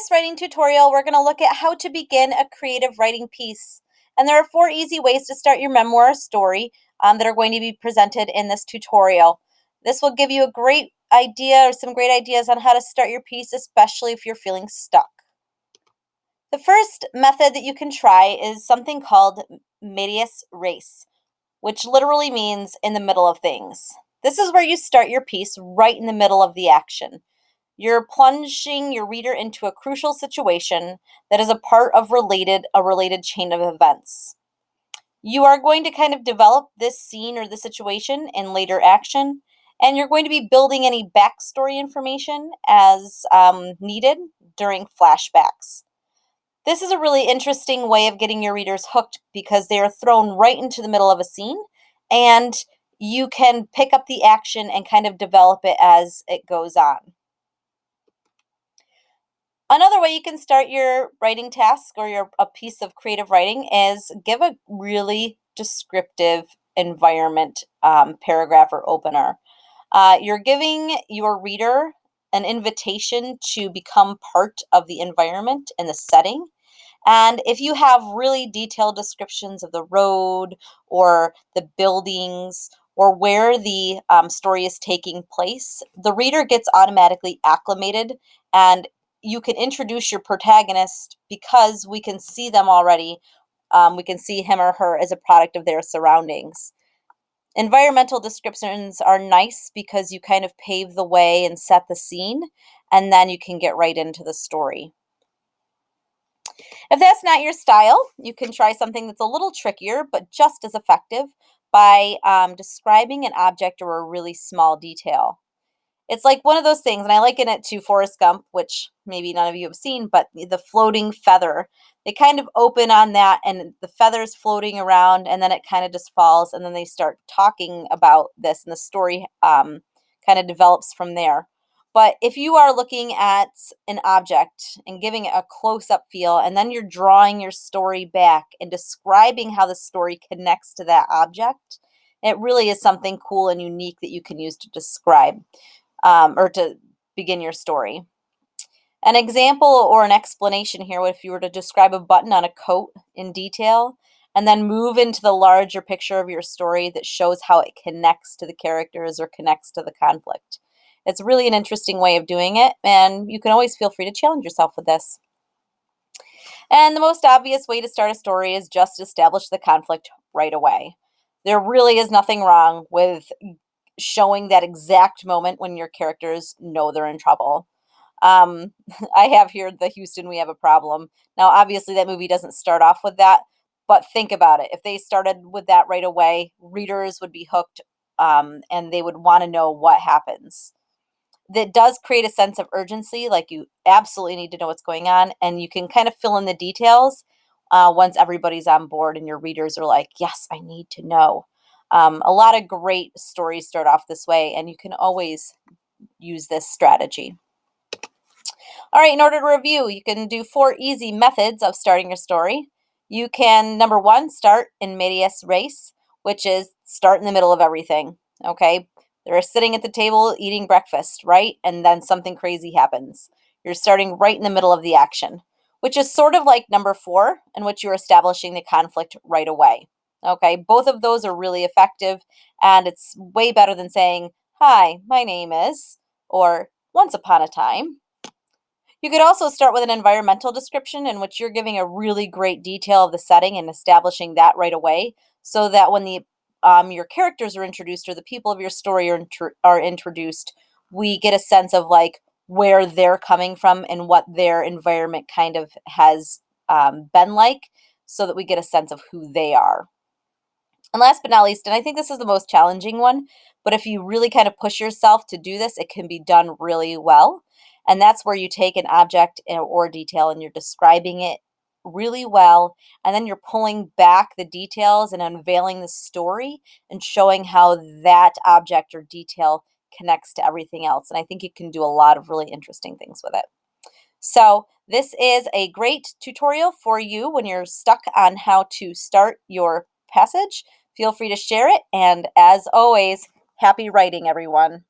this writing tutorial, we're going to look at how to begin a creative writing piece. And there are 4 easy ways to start your memoir or story that are going to be presented in this tutorial. This will give you a great idea or some great ideas on how to start your piece, especially if you're feeling stuck. The first method that you can try is something called medias res, which literally means in the middle of things. This is where you start your piece right in the middle of the action. You're plunging your reader into a crucial situation that is a part of a related chain of events. You are going to kind of develop this scene or the situation in later action, and you're going to be building any backstory information as needed during flashbacks. This is a really interesting way of getting your readers hooked because they are thrown right into the middle of a scene, and you can pick up the action and kind of develop it as it goes on. Another way you can start your writing task or a piece of creative writing is give a really descriptive environment paragraph or opener. You're giving your reader an invitation to become part of the environment and the setting. And if you have really detailed descriptions of the road or the buildings or where the story is taking place, the reader gets automatically acclimated, and you can introduce your protagonist because we can see them already. We can see him or her as a product of their surroundings. Environmental descriptions are nice because you kind of pave the way and set the scene, and then you can get right into the story. If that's not your style, you can try something that's a little trickier but just as effective by describing an object or a really small detail. It's like one of those things, and I liken it to Forrest Gump, which maybe none of you have seen, but the floating feather. They kind of open on that, and the feather's floating around, and then it kind of just falls, and then they start talking about this, and the story kind of develops from there. But if you are looking at an object and giving it a close-up feel, and then you're drawing your story back and describing how the story connects to that object, it really is something cool and unique that you can use to describe or to begin your story. An example or an explanation here, if you were to describe a button on a coat in detail and then move into the larger picture of your story that shows how it connects to the characters or connects to the conflict. It's really an interesting way of doing it, and you can always feel free to challenge yourself with this. And the most obvious way to start a story is just establish the conflict right away. There really is nothing wrong with showing that exact moment when your characters know they're in trouble. Um, I have here the Houston, we have a problem. Now, obviously, that movie doesn't start off with that, but think about it. If they started with that right away, readers would be hooked, and they would want to know what happens. That does create a sense of urgency, like you absolutely need to know what's going on, and you can kind of fill in the details once everybody's on board and your readers are like, yes, I need to know. A lot of great stories start off this way, and you can always use this strategy. All right, in order to review, you can do 4 easy methods of starting your story. You can, number 1, start in medias res, which is start in the middle of everything. Okay, they're sitting at the table eating breakfast, right? And then something crazy happens. You're starting right in the middle of the action, which is sort of like number 4, in which you're establishing the conflict right away. Okay, both of those are really effective, and it's way better than saying, hi, my name is, or once upon a time. You could also start with an environmental description in which you're giving a really great detail of the setting and establishing that right away, so that when the your characters are introduced or the people of your story are introduced, we get a sense of like where they're coming from and what their environment kind of has been like, so that we get a sense of who they are. And last but not least, and I think this is the most challenging one, but if you really kind of push yourself to do this, it can be done really well. And that's where you take an object or detail and you're describing it really well. And then you're pulling back the details and unveiling the story and showing how that object or detail connects to everything else. And I think you can do a lot of really interesting things with it. So this is a great tutorial for you when you're stuck on how to start your passage. Feel free to share it. And as always, happy writing, everyone.